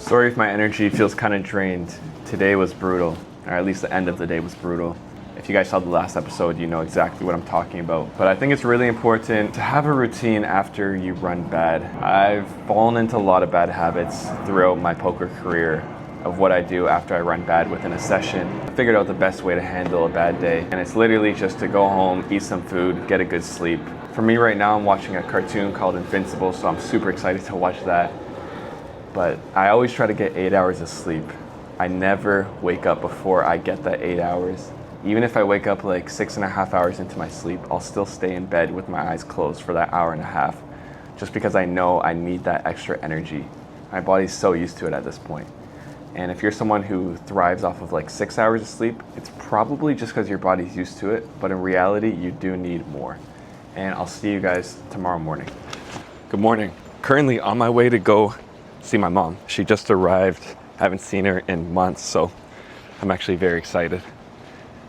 Sorry if my energy feels kind of drained. Today was brutal, or at least the end of the day was brutal. If you guys saw the last episode, you know exactly what I'm talking about. But I think it's really important to have a routine after you run bad. I've fallen into a lot of bad habits throughout my poker career of what I do after I run bad within a session. I figured out the best way to handle a bad day, and it's literally just to go home, eat some food, get a good sleep. For me right now, I'm watching a cartoon called Invincible, so I'm super excited to watch that. But I always try to get 8 hours of sleep. I never wake up before I get that 8 hours. Even if I wake up like 6.5 hours into my sleep, I'll still stay in bed with my eyes closed for that hour and a half, just because I know I need that extra energy. My body's so used to it at this point. And if you're someone who thrives off of like 6 hours of sleep, it's probably just because your body's used to it, but in reality, you do need more. And I'll see you guys tomorrow morning. Good morning. Currently on my way to go see my mom. She just arrived. Haven't seen her in months, so I'm actually very excited.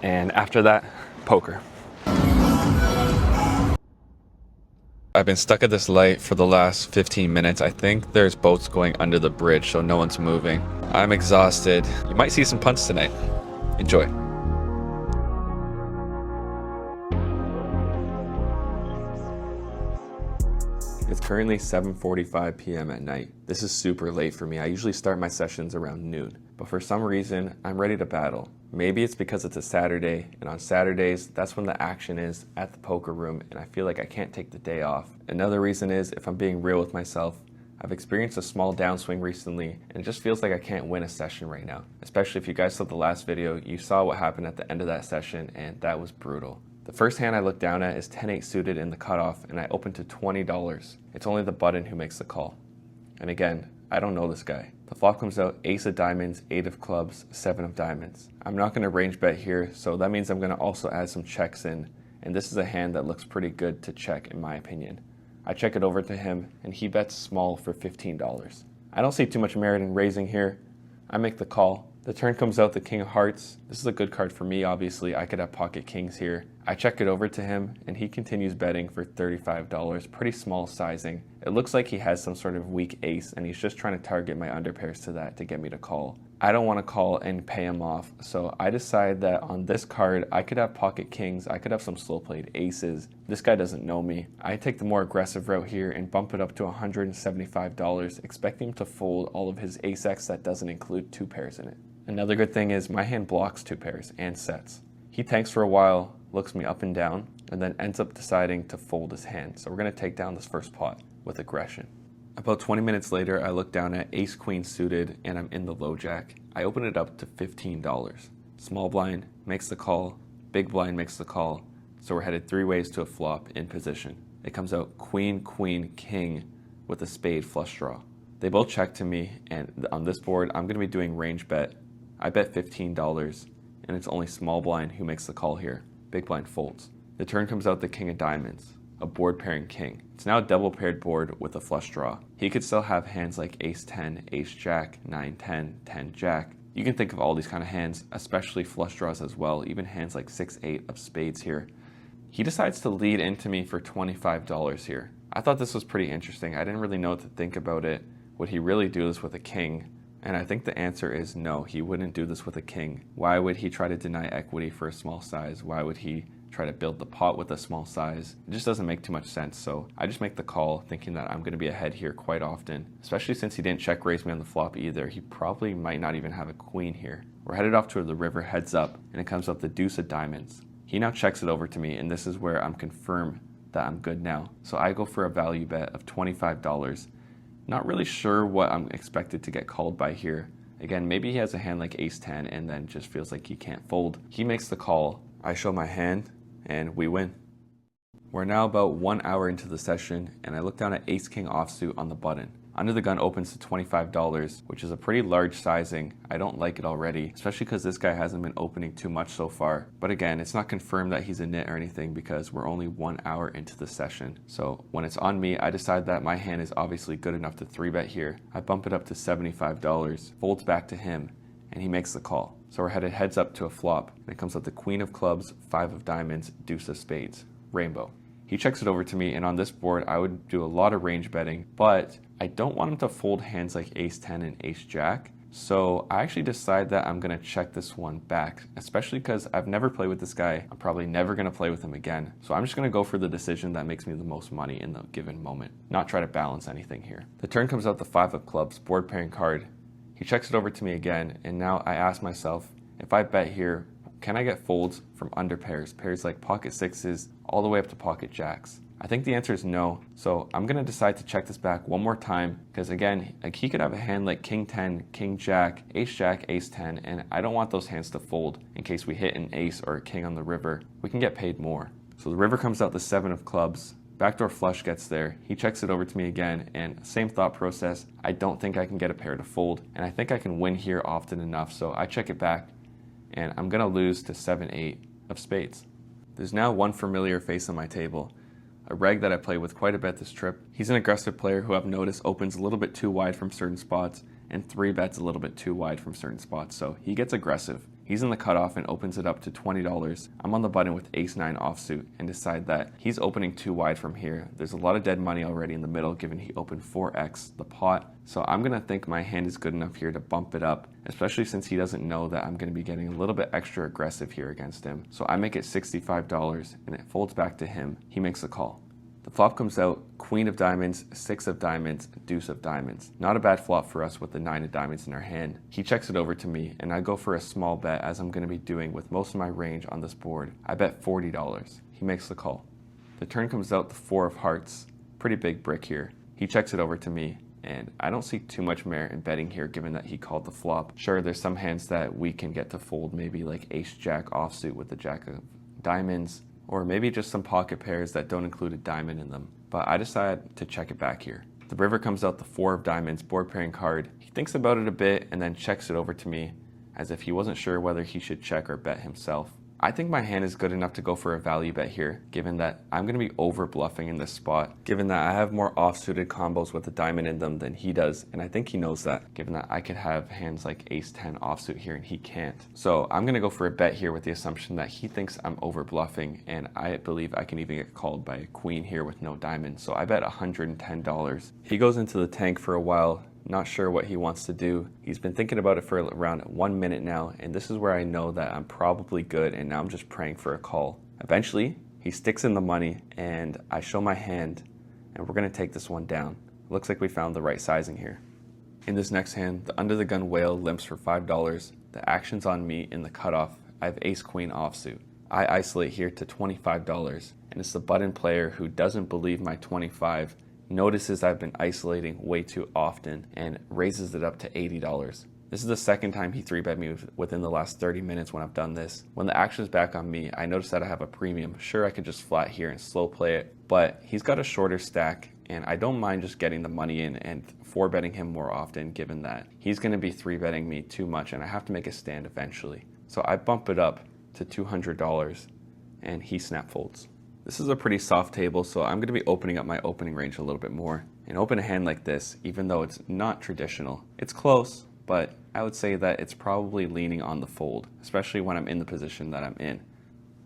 And after that, poker. I've been stuck at this light for the last 15 minutes. I think there's boats going under the bridge, so no one's moving. I'm exhausted. You might see some punts tonight. Enjoy. It's currently 7:45 p.m. at night. This is super late for me. I usually start my sessions around noon, but for some reason, I'm ready to battle. Maybe it's because it's a Saturday, and on Saturdays, that's when the action is at the poker room, and I feel like I can't take the day off. Another reason is, if I'm being real with myself, I've experienced a small downswing recently, and it just feels like I can't win a session right now. Especially if you guys saw the last video, you saw what happened at the end of that session, and that was brutal. The first hand I look down at is 10-8 suited in the cutoff, and I open to $20. It's only the button who makes the call. And again, I don't know this guy. The flop comes out ace of diamonds, 8 of clubs, 7 of diamonds. I'm not going to range bet here, so that means I'm going to also add some checks in, and this is a hand that looks pretty good to check in my opinion. I check it over to him, and he bets small for $15. I don't see too much merit in raising here. I make the call. The turn comes out the king of hearts. This is a good card for me, obviously. I could have pocket kings here. I check it over to him, and he continues betting for $35, pretty small sizing. It looks like he has some sort of weak ace, and he's just trying to target my underpairs to that to get me to call. I don't want to call and pay him off, so I decide that on this card, I could have pocket kings, I could have some slow played aces. This guy doesn't know me. I take the more aggressive route here and bump it up to $175, expecting him to fold all of his ace-x that doesn't include 2 pairs in it. Another good thing is my hand blocks 2 pairs and sets. He tanks for a while, looks me up and down, and then ends up deciding to fold his hand. So we're going to take down this first pot with aggression. About 20 minutes later, I look down at ace queen suited and I'm in the low jack. I open it up to $15. Small blind makes the call, big blind makes the call, so we're headed 3 ways to a flop in position. It comes out queen, queen, king with a spade flush draw. They both check to me, and on this board, I'm going to be doing range bet. I bet $15, and it's only small blind who makes the call here. Big blind folds. The turn comes out the king of diamonds, a board pairing king. It's now a double paired board with a flush draw. He could still have hands like ace 10, ace jack, 9, 10, 10 jack. You can think of all these kind of hands, especially flush draws as well, even hands like 6, 8 of spades here. He decides to lead into me for $25 here. I thought this was pretty interesting. I didn't really know what to think about it. Would he really do this with a king? And I think the answer is no, he wouldn't do this with a king. Why would he try to deny equity for a small size? Why would he try to build the pot with a small size? It just doesn't make too much sense, so I just make the call thinking that I'm going to be ahead here quite often. Especially since he didn't check raise me on the flop either. He probably might not even have a queen here. We're headed off to the river heads up, and it comes up the deuce of diamonds. He now checks it over to me, and this is where I'm confirmed that I'm good now. So I go for a value bet of $25. Not really sure what I'm expected to get called by here. Again, maybe he has a hand like ace 10 and then just feels like he can't fold. He makes the call, I show my hand, and we win. We're now about 1 hour into the session, and I look down at ace king offsuit on the button. Under the gun opens to $25, which is a pretty large sizing. I don't like it already, especially because this guy hasn't been opening too much so far. But again, it's not confirmed that he's a nit or anything because we're only 1 hour into the session. So when it's on me, I decide that my hand is obviously good enough to 3-bet here. I bump it up to $75, folds back to him, and he makes the call. So we're headed heads up to a flop, and it comes up the queen of clubs, 5 of diamonds, deuce of spades, rainbow. He checks it over to me, and on this board, I would do a lot of range betting, but I don't want him to fold hands like ace-10 and ace-jack. So I actually decide that I'm gonna check this one back, especially because I've never played with this guy. I'm probably never gonna play with him again. So I'm just gonna go for the decision that makes me the most money in the given moment, not try to balance anything here. The turn comes out the 5 of clubs, board pairing card. He checks it over to me again, and now I ask myself, if I bet here, can I get folds from under pairs like pocket sixes all the way up to pocket jacks? I think the answer is no, so I'm gonna decide to check this back one more time, because again, like he could have a hand like king 10, king jack, ace jack, ace 10, and I don't want those hands to fold in case we hit an ace or a king on the river. We can get paid more. So the river comes out the 7 of clubs, backdoor flush gets there, he checks it over to me again, and same thought process, I don't think I can get a pair to fold, and I think I can win here often enough, so I check it back, and I'm gonna lose to 7-8 of spades. There's now one familiar face on my table, a reg that I play with quite a bit this trip. He's an aggressive player who I've noticed opens a little bit too wide from certain spots and 3-bets a little bit too wide from certain spots, so he gets aggressive. He's in the cutoff and opens it up to $20. I'm on the button with ace-9 offsuit and decide that he's opening too wide from here. There's a lot of dead money already in the middle given he opened 4x the pot, so I'm gonna think my hand is good enough here to bump it up, especially since he doesn't know that I'm gonna be getting a little bit extra aggressive here against him. So I make it $65 and it folds back to him. He makes a call. The flop comes out, queen of diamonds, 6 of diamonds, deuce of diamonds. Not a bad flop for us with the 9 of diamonds in our hand. He checks it over to me, and I go for a small bet as I'm going to be doing with most of my range on this board. I bet $40. He makes the call. The turn comes out the 4 of hearts. Pretty big brick here. He checks it over to me, and I don't see too much merit in betting here given that he called the flop. Sure, there's some hands that we can get to fold, maybe like ace-jack offsuit with the jack of diamonds, or maybe just some pocket pairs that don't include a diamond in them. But I decide to check it back here. The river comes out the 4 of diamonds, board pairing card. He thinks about it a bit and then checks it over to me as if he wasn't sure whether he should check or bet himself. I think my hand is good enough to go for a value bet here, given that I'm going to be over bluffing in this spot, given that I have more offsuited combos with a diamond in them than he does, and I think he knows that, given that I could have hands like ace-10 offsuit here and he can't. So I'm going to go for a bet here with the assumption that he thinks I'm over bluffing, and I believe I can even get called by a queen here with no diamond, so I bet $110. He goes into the tank for a while, not sure what he wants to do. He's been thinking about it for around 1 minute now, and this is where I know that I'm probably good, and now I'm just praying for a call. Eventually, he sticks in the money, and I show my hand, and we're gonna take this one down. Looks like we found the right sizing here. In this next hand, the under the gun whale limps for $5. The action's on me in the cutoff. I have ace-queen offsuit. I isolate here to $25, and it's the button player who doesn't believe my 25, notices I've been isolating way too often and raises it up to $80. This is the second time he 3-bet me within the last 30 minutes when I've done this. When the action's back on me, I notice that I have a premium. Sure, I could just flat here and slow play it, but he's got a shorter stack, and I don't mind just getting the money in and 4-betting him more often, given that he's going to be 3-betting me too much and I have to make a stand eventually. So I bump it up to $200 and he snap folds. This is a pretty soft table, so I'm going to be opening up my opening range a little bit more and open a hand like this, even though it's not traditional. It's close, but I would say that it's probably leaning on the fold, especially when I'm in the position that I'm in.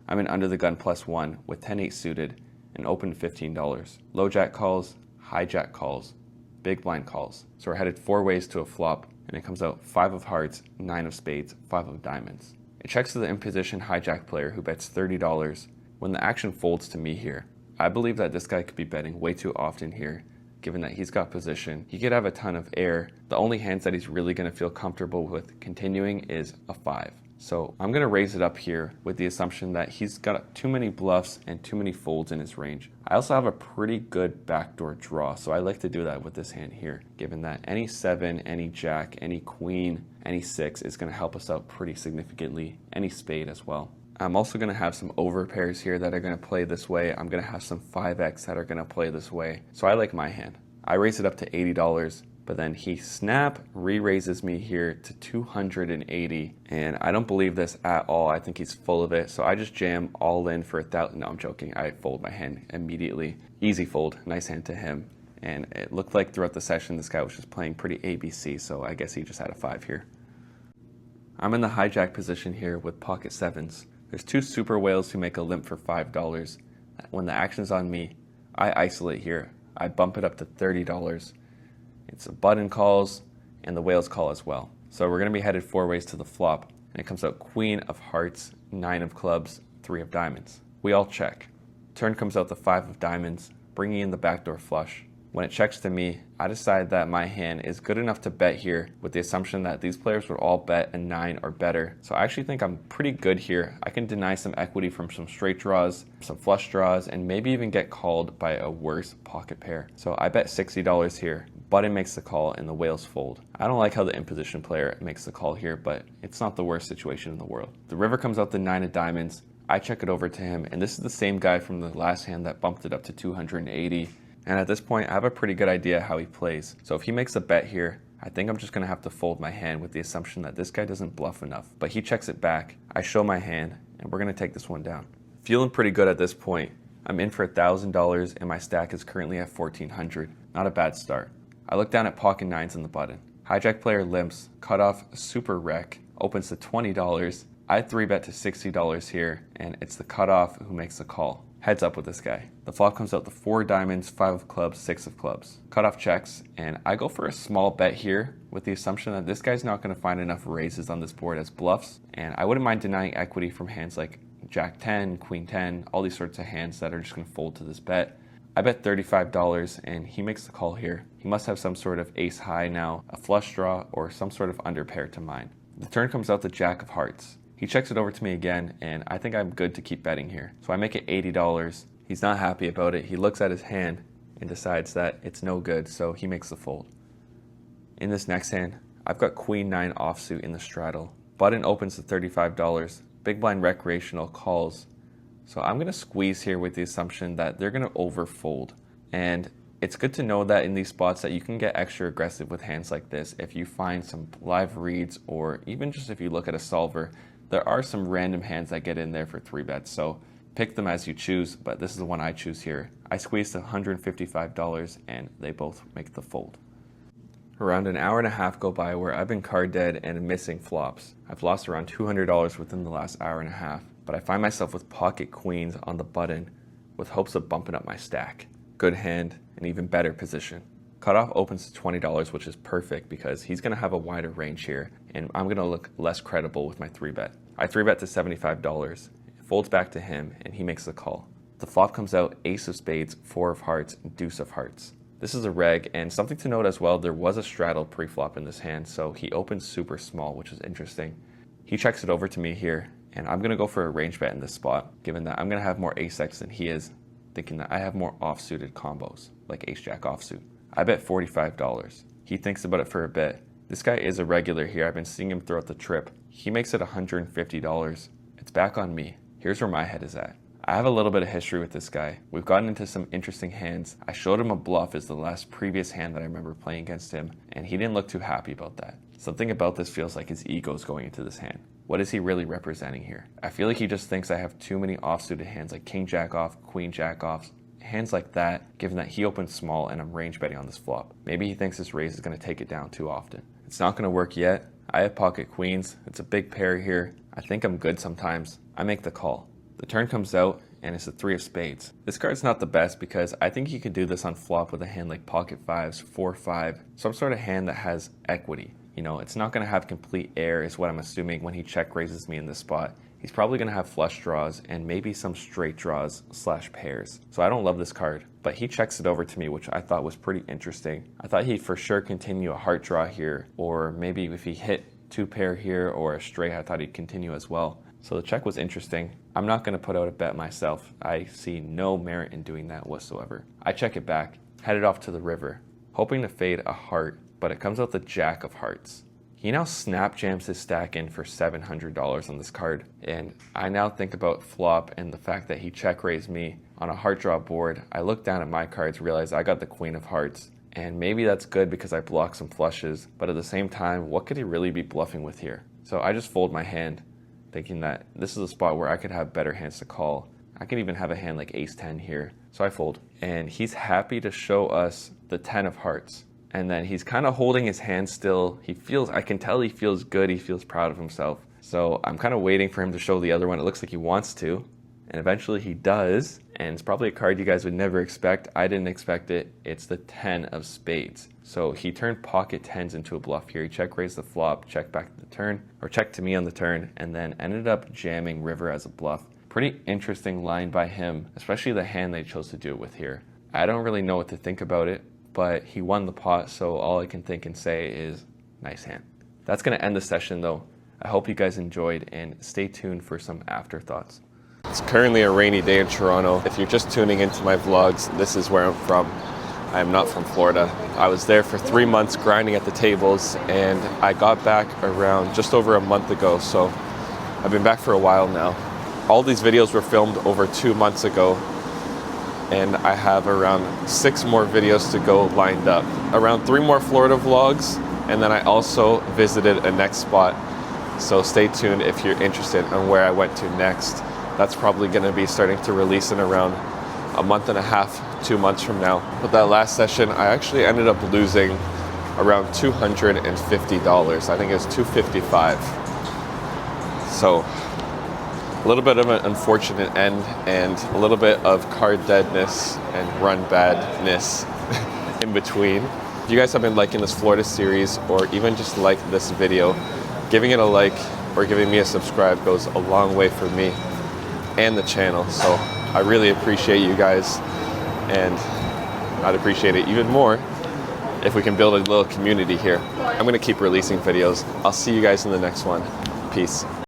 I'm in under the gun +1 with 10-8 suited and open $15. Low jack calls, high jack calls, big blind calls. So we're headed 4 ways to a flop, and it comes out 5 of hearts, 9 of spades, 5 of diamonds. It checks to the in position hijack player who bets $30. When the action folds to me here, I believe that this guy could be betting way too often here, given that he's got position. He could have a ton of air. The only hands that he's really going to feel comfortable with continuing is a 5. So I'm going to raise it up here with the assumption that he's got too many bluffs and too many folds in his range. I also have a pretty good backdoor draw, so I like to do that with this hand here, given that any 7, any jack, any queen, any 6 is going to help us out pretty significantly, any spade as well. I'm also going to have some over pairs here that are going to play this way. I'm going to have some 5x that are going to play this way. So I like my hand. I raise it up to $80, but then he snap re-raises me here to $280, and I don't believe this at all. I think he's full of it, so I just jam all in for $1,000. No, I'm joking. I fold my hand immediately. Easy fold. Nice hand to him. And it looked like throughout the session this guy was just playing pretty ABC, so I guess he just had a 5 here. I'm in the hijack position here with pocket 7s. There's 2 super whales who make a limp for $5. When the action's on me, I isolate here. I bump it up to $30. It's a button calls, and the whales call as well. So we're going to be headed 4 ways to the flop, and it comes out queen of hearts, 9 of clubs, 3 of diamonds. We all check. Turn comes out the 5 of diamonds, bringing in the backdoor flush. When it checks to me, I decide that my hand is good enough to bet here with the assumption that these players would all bet a 9 or better. So I actually think I'm pretty good here. I can deny some equity from some straight draws, some flush draws, and maybe even get called by a worse pocket pair. So I bet $60 here. Button makes the call and the whales fold. I don't like how the imposition player makes the call here, but it's not the worst situation in the world. The river comes out the 9 of diamonds. I check it over to him, and this is the same guy from the last hand that bumped it up to 280. And at this point, I have a pretty good idea how he plays. So if he makes a bet here, I think I'm just gonna have to fold my hand with the assumption that this guy doesn't bluff enough. But he checks it back, I show my hand, and we're gonna take this one down. Feeling pretty good at this point. I'm in for $1,000 and my stack is currently at $1,400. Not a bad start. I look down at pocket 9s in the button. Hijack player limps, cutoff super wreck, opens to $20. I 3-bet to $60 here, and it's the cutoff who makes the call. Heads up with this guy. The flop comes out the 4 diamonds, 5 of clubs, 6 of clubs. Cutoff checks, and I go for a small bet here with the assumption that this guy's not going to find enough raises on this board as bluffs, and I wouldn't mind denying equity from hands like Jack 10, Queen 10, all these sorts of hands that are just going to fold to this bet. I bet $35, and he makes the call here. He must have some sort of ace high now, a flush draw, or some sort of under pair to mine. The turn comes out the Jack of hearts. He checks it over to me again, and I think I'm good to keep betting here. So I make it $80. He's not happy about it. He looks at his hand and decides that it's no good, so he makes the fold. In this next hand, I've got Queen 9 offsuit in the straddle. Button opens to $35. Big blind recreational calls. So I'm going to squeeze here with the assumption that they're going to overfold. And it's good to know that in these spots that you can get extra aggressive with hands like this if you find some live reads, or even just if you look at a solver. There are some random hands that get in there for 3-bets, so pick them as you choose, but this is the one I choose here. I squeezed $155 and they both make the fold. Around an hour and a half go by where I've been card dead and missing flops. I've lost around $200 within the last hour and a half, but I find myself with pocket queens on the button with hopes of bumping up my stack. Good hand, an even better position. Cutoff opens to $20, which is perfect because he's going to have a wider range here, and I'm going to look less credible with my 3-bet. I 3-bet to $75. It folds back to him, and he makes the call. The flop comes out ace of spades, 4 of hearts, deuce of hearts. This is a reg, and something to note as well, there was a straddle pre-flop in this hand, so he opens super small, which is interesting. He checks it over to me here, and I'm going to go for a range bet in this spot, given that I'm going to have more ace-x than he is, thinking that I have more offsuited combos, like ace-jack offsuit. I bet $45. He thinks about it for a bit. This guy is a regular here. I've been seeing him throughout the trip. He makes it $150. It's back on me. Here's where my head is at. I have a little bit of history with this guy. We've gotten into some interesting hands. I showed him a bluff as the last previous hand that I remember playing against him, and he didn't look too happy about that. Something about this feels like his ego is going into this hand. What is he really representing here? I feel like he just thinks I have too many offsuited hands like king jack off, queen jack off, hands like that, given that he opens small and I'm range betting on this flop. Maybe he thinks this raise is going to take it down too often. It's not going to work yet. I have pocket queens. It's a big pair here. I think I'm good sometimes. I make the call. The turn comes out and it's a 3 of spades. This card's not the best because I think he could do this on flop with a hand like pocket 5s, 4-5, some sort of hand that has equity. You know, it's not going to have complete air is what I'm assuming when he check raises me in this spot. He's probably going to have flush draws and maybe some straight draws / pairs. So I don't love this card, but he checks it over to me, which I thought was pretty interesting. I thought he'd for sure continue a heart draw here, or maybe if he hit 2 pair here or a straight, I thought he'd continue as well. So the check was interesting. I'm not going to put out a bet myself. I see no merit in doing that whatsoever. I check it back, headed off to the river, hoping to fade a heart, but it comes out the jack of hearts. He now snap jams his stack in for $700 on this card, and I now think about flop and the fact that he check raised me on a heart draw board. I look down at my cards, realize I got the queen of hearts, and maybe that's good because I block some flushes, but at the same time, what could he really be bluffing with here? So I just fold my hand, thinking that this is a spot where I could have better hands to call. I could even have a hand like ace 10 here, so I fold. And he's happy to show us the 10 of hearts. And then he's kind of holding his hand still. I can tell he feels good, he feels proud of himself. So I'm kind of waiting for him to show the other one. It looks like he wants to, and eventually he does. and it's probably a card you guys would never expect. I didn't expect it. It's the 10 of spades. So he turned pocket tens into a bluff here. He check raised the flop, check back to the turn, or check to me on the turn, and then ended up jamming river as a bluff. Pretty interesting line by him, especially the hand they chose to do it with here. I don't really know what to think about it, but he won the pot, so all I can think and say is nice hand. That's gonna end the session though. I hope you guys enjoyed, and stay tuned for some afterthoughts. It's currently a rainy day in Toronto. If you're just tuning into my vlogs, this is where I'm from. I am not from Florida. I was there for 3 months grinding at the tables, and I got back around just over a month ago, so I've been back for a while now. All these videos were filmed over 2 months ago, and I have around 6 more videos to go lined up. Around 3 more Florida vlogs, and then I also visited a next spot. So stay tuned if you're interested in where I went to next. That's probably gonna be starting to release in around a month and a half, 2 months from now. But that last session, I actually ended up losing around $250. I think it was $255. So a little bit of an unfortunate end, and a little bit of card deadness and run badness in between. If you guys have been liking this Florida series, or even just like this video, giving it a like or giving me a subscribe goes a long way for me and the channel. So I really appreciate you guys, and I'd appreciate it even more if we can build a little community here. I'm gonna keep releasing videos. I'll see you guys in the next one. Peace.